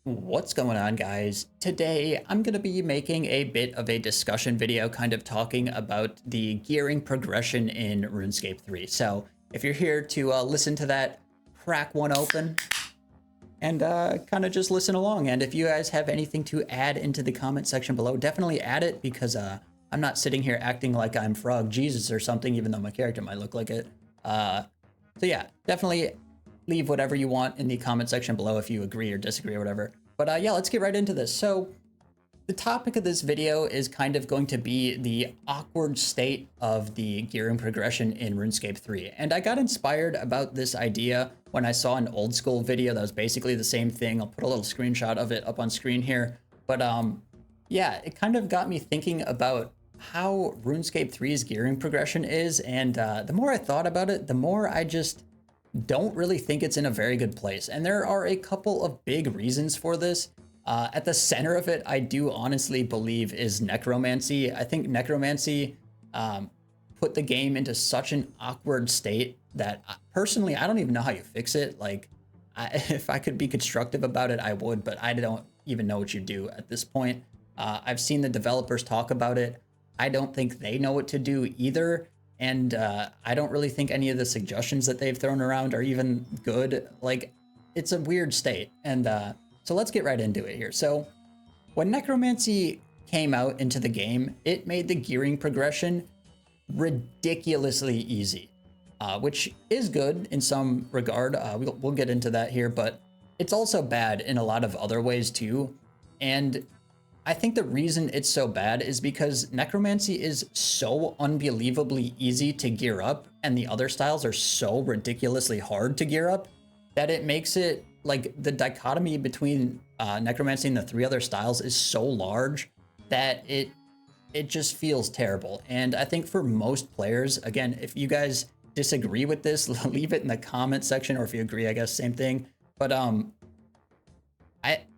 What's going on, guys? Today I'm going to be making a bit of a discussion video kind of talking about the gearing progression in RuneScape 3. So if you're here to listen to that, crack one open and kind of just listen along. And if you guys have anything to add into the comment section below, definitely add it because I'm not sitting here acting like I'm Frog Jesus or something, even though my character might look like it. So yeah, definitely leave whatever you want in the comment section below if you agree or disagree or whatever. But yeah, let's get right into this. So the topic of this video is kind of going to be the awkward state of the gearing progression in RuneScape 3. And I got inspired about this idea when I saw an old school video that was basically the same thing. I'll put a little screenshot of it up on screen here. But yeah, it kind of got me thinking about how RuneScape 3's gearing progression is. And the more I thought about it, the more I just don't really think it's in a very good place. And there are a couple of big reasons for this. At the center of it, I do honestly believe is necromancy. I think necromancy put the game into such an awkward state that personally, I don't even know how you fix it. Like, if I could be constructive about it, I would, but I don't even know what you do at this point. I've seen the developers talk about it. I don't think they know what to do either. And I don't really think any of the suggestions that they've thrown around are even good. Like, it's a weird state. And so let's get right into it here. So when necromancy came out into the game, it made the gearing progression ridiculously easy, which is good in some regard. We'll get into that here, but it's also bad in a lot of other ways too. And I think the reason it's so bad is because necromancy is so unbelievably easy to gear up and the other styles are so ridiculously hard to gear up that it makes it like the dichotomy between necromancy and the three other styles is so large that it just feels terrible. And I think for most players, again, if you guys disagree with this, leave it in the comment section, or if you agree, I guess same thing. But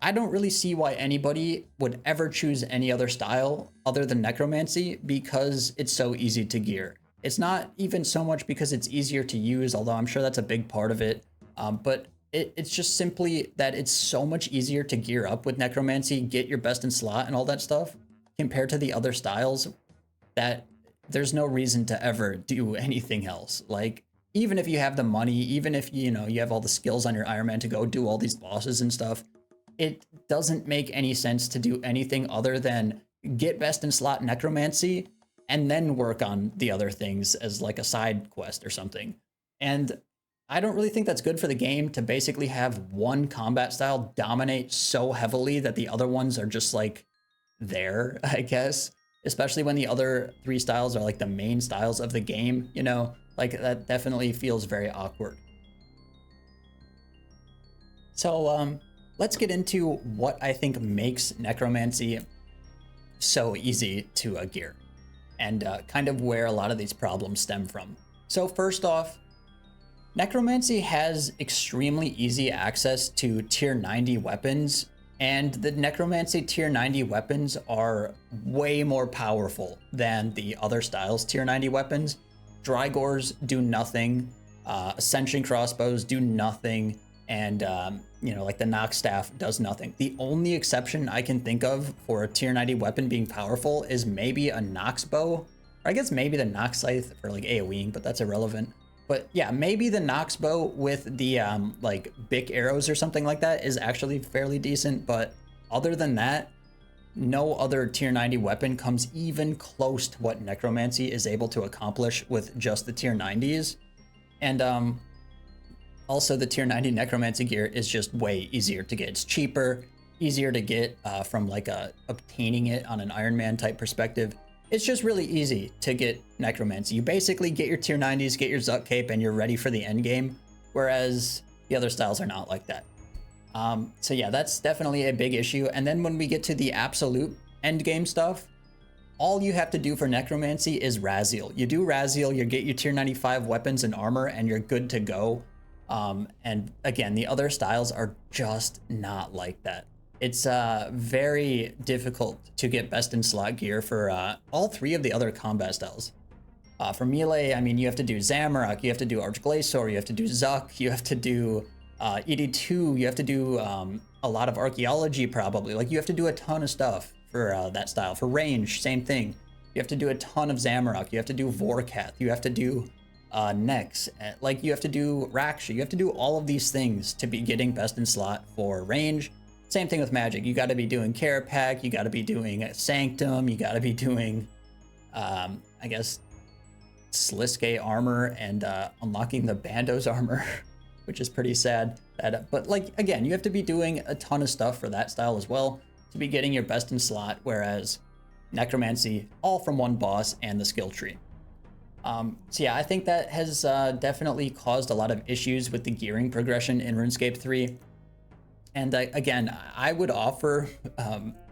I don't really see why anybody would ever choose any other style other than necromancy because it's so easy to gear. It's not even so much because it's easier to use, although I'm sure that's a big part of it. But it's just simply that it's so much easier to gear up with necromancy, get your best in slot and all that stuff compared to the other styles that there's no reason to ever do anything else. Like, even if you have the money, even if you have all the skills on your Iron Man to go do all these bosses and stuff, it doesn't make any sense to do anything other than get best in slot necromancy and then work on the other things as like a side quest or something. And I don't really think that's good for the game to basically have one combat style dominate so heavily that the other ones are just like there, I guess, especially when the other three styles are like the main styles of the game, like that definitely feels very awkward. So, let's get into what I think makes necromancy so easy to gear and kind of where a lot of these problems stem from. So first off, necromancy has extremely easy access to tier 90 weapons, and the necromancy tier 90 weapons are way more powerful than the other styles tier 90 weapons. Drygores do nothing, ascension crossbows do nothing, and like the Nox staff does nothing. The only exception I can think of for a tier 90 weapon being powerful is maybe a Nox bow, or I guess maybe the Nox scythe for like AoEing, but that's irrelevant. But yeah, maybe the Nox bow with the like Bic arrows or something like that is actually fairly decent. But other than that, no other tier 90 weapon comes even close to what necromancy is able to accomplish with just the tier 90s. And also, the tier 90 necromancy gear is just way easier to get. It's cheaper, easier to get from like obtaining it on an Iron Man type perspective. It's just really easy to get necromancy. You basically get your tier 90s, get your Zuck cape, and you're ready for the end game. Whereas the other styles are not like that. So yeah, that's definitely a big issue. And then when we get to the absolute end game stuff, all you have to do for necromancy is Raziel. You do Raziel, you get your tier 95 weapons and armor, and you're good to go. And again, the other styles are just not like that. It's very difficult to get best in slot gear for all three of the other combat styles. For melee, I mean, you have to do Zamorak, you have to do Archglacior, you have to do Zuck, you have to do ED2, you have to do a lot of archaeology probably. Like you have to do a ton of stuff for that style. For range, same thing. You have to do a ton of Zamorak. You have to do Vorkath. You have to do Nex. Like you have to do Raksha. You have to do all of these things to be getting best in slot for range. Same thing with magic. You got to be doing Carapac. You got to be doing Sanctum. You got to be doing, I guess, Sliske armor and unlocking the Bando's armor, which is pretty sad. But like, again, you have to be doing a ton of stuff for that style as well to be getting your best in slot, whereas Necromancy, all from one boss and the skill tree. So yeah, I think that has definitely caused a lot of issues with the gearing progression in RuneScape 3. And again, I would offer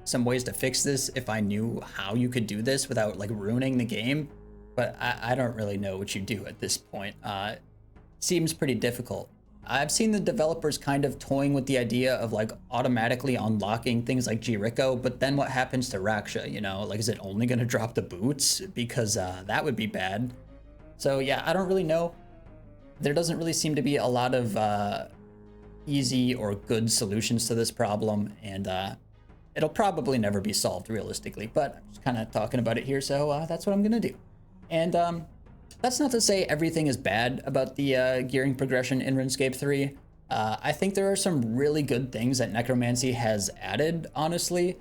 some ways to fix this if I knew how you could do this without like ruining the game. But I don't really know what you do at this point. Seems pretty difficult. I've seen the developers kind of toying with the idea of like automatically unlocking things like Jericho, but then what happens to Raksha, you know? Like, is it only gonna drop the boots? Because that would be bad. So yeah, I don't really know. There doesn't really seem to be a lot of easy or good solutions to this problem, and it'll probably never be solved realistically, but I'm just kind of talking about it here, so that's what I'm gonna do. And that's not to say everything is bad about the gearing progression in RuneScape 3. I think there are some really good things that Necromancy has added, honestly.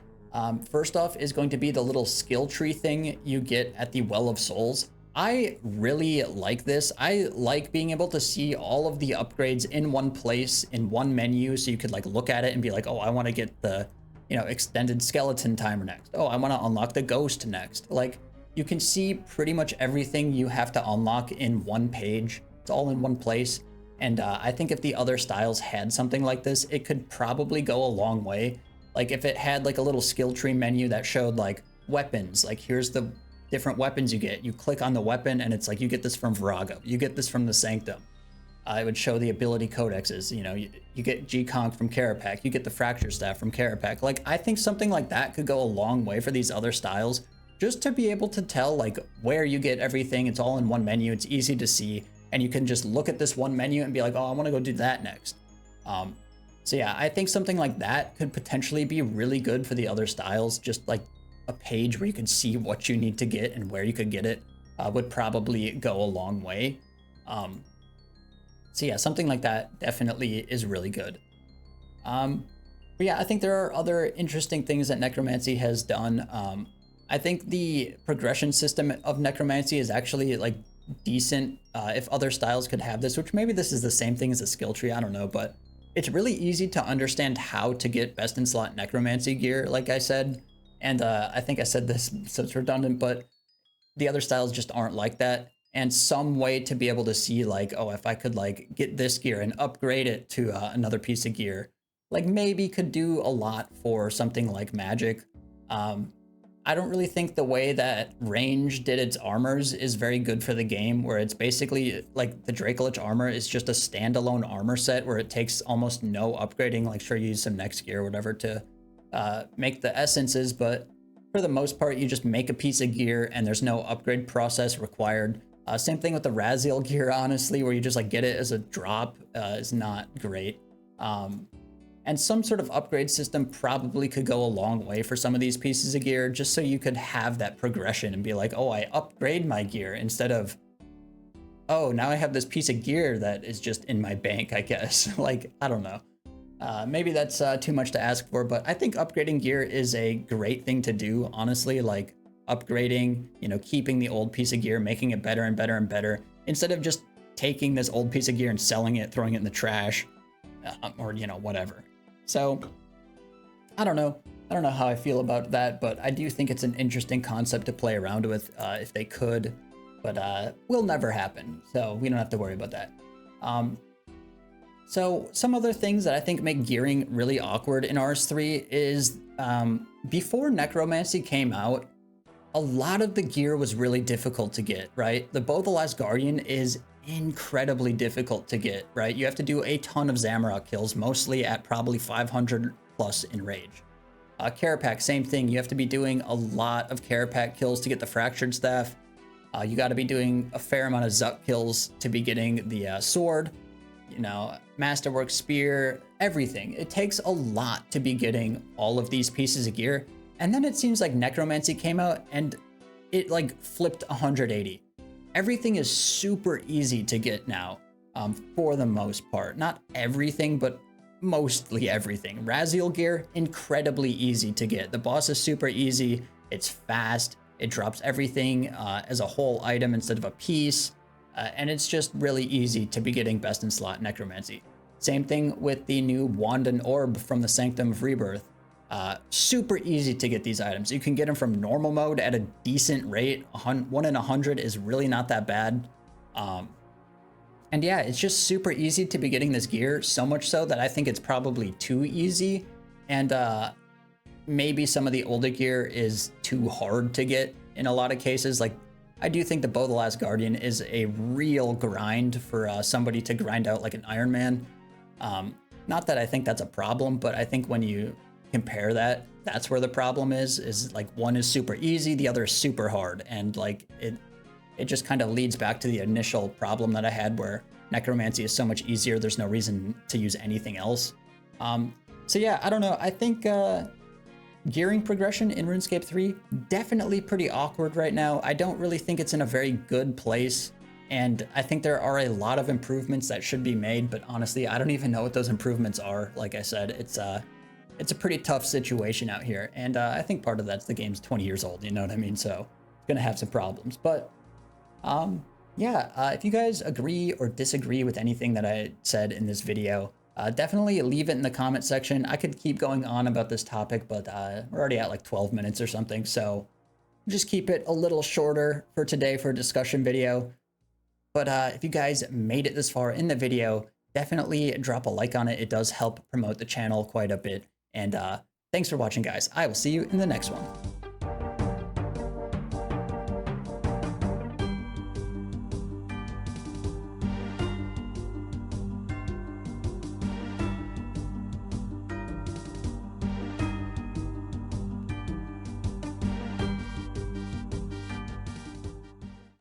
First off is going to be the little skill tree thing you get at the Well of Souls. I really like this. I like being able to see all of the upgrades in one place, in one menu, so you could like look at it and be like, oh, I want to get the, you know, extended skeleton timer next. Oh, I want to unlock the ghost next. Like, you can see pretty much everything you have to unlock in one page. It's all in one place. And I think if the other styles had something like this, it could probably go a long way. Like if it had like a little skill tree menu that showed like weapons, like here's the different weapons you get. You click on the weapon and it's like, you get this from Virago, you get this from the Sanctum. It would show the ability codexes, you know, you get G-Conk from Carapac, you get the Fracture Staff from Carapac. Like, I think something like that could go a long way for these other styles, just to be able to tell like where you get everything. It's all in one menu, it's easy to see, and you can just look at this one menu and be like, oh, I want to go do that next. So yeah, I think something like that could potentially be really good for the other styles. Just like a page where you can see what you need to get and where you could get it would probably go a long way. So yeah, something like that definitely is really good. But yeah, I think there are other interesting things that Necromancy has done. I think the progression system of Necromancy is actually like decent. If other styles could have this, which maybe this is the same thing as a skill tree, I don't know, but it's really easy to understand how to get best in slot Necromancy gear, like I said. And I think I said this, so it's redundant, but the other styles just aren't like that. And some way to be able to see like, oh, if I could like get this gear and upgrade it to another piece of gear, like maybe could do a lot for something like magic. I don't really think the way that range did its armors is very good for the game, where it's basically like the Dracolich armor is just a standalone armor set where it takes almost no upgrading. Like sure, you use some Nex gear or whatever to make the essences, but for the most part, you just make a piece of gear and there's no upgrade process required. Same thing with the Raziel gear, honestly, where you just like get it as a drop is not great. And some sort of upgrade system probably could go a long way for some of these pieces of gear, just so you could have that progression and be like, oh, I upgrade my gear, instead of, oh, now I have this piece of gear that is just in my bank, I guess. Like, I don't know. Maybe that's too much to ask for, but I think upgrading gear is a great thing to do, honestly. Like upgrading, you know, keeping the old piece of gear, making it better and better and better, instead of just taking this old piece of gear and selling it, throwing it in the trash, or, you know, whatever. So I don't know how I feel about that, but I do think it's an interesting concept to play around with if they could, but will never happen, so we don't have to worry about that. So some other things that I think make gearing really awkward in RS3 is before Necromancy came out, a lot of the gear was really difficult to get, right? The Bow of the Last Guardian is incredibly difficult to get, right? You have to do a ton of Zamorak kills, mostly at probably 500 plus in rage. Carapac, same thing. You have to be doing a lot of Carapac kills to get the Fractured Staff. You got to be doing a fair amount of Zuk kills to be getting the sword. You know, Masterwork Spear, everything. It takes a lot to be getting all of these pieces of gear. And then it seems like Necromancy came out and it like flipped 180. Everything is super easy to get now, for the most part. Not everything, but mostly everything. Raziel gear, incredibly easy to get. The boss is super easy. It's fast. It drops everything as a whole item instead of a piece. And it's just really easy to be getting best in slot Necromancy. Same thing with the new Wand and Orb from the Sanctum of Rebirth. Super easy to get these items. You can get them from normal mode at a decent rate. 1 in 100 is really not that bad. And yeah, it's just super easy to be getting this gear, so much so that I think it's probably too easy. And maybe some of the older gear is too hard to get in a lot of cases. Like, I do think the Bow of the Last Guardian is a real grind for somebody to grind out like an Iron Man. Not that I think that's a problem, but I think when you compare that, that's where the problem is like one is super easy, the other is super hard. And like it just kind of leads back to the initial problem that I had where Necromancy is so much easier. There's no reason to use anything else. So yeah, I don't know. I think gearing progression in RuneScape 3, definitely pretty awkward right now. I don't really think it's in a very good place. And I think there are a lot of improvements that should be made, but honestly, I don't even know what those improvements are. Like I said, it's a pretty tough situation out here. And I think part of that's the game's 20 years old, you know what I mean? So it's gonna have some problems. But yeah, if you guys agree or disagree with anything that I said in this video, definitely leave it in the comment section. I could keep going on about this topic, but we're already at like 12 minutes or something. So just keep it a little shorter for today for a discussion video. But if you guys made it this far in the video, definitely drop a like on it. It does help promote the channel quite a bit. And thanks for watching, guys. I will see you in the next one.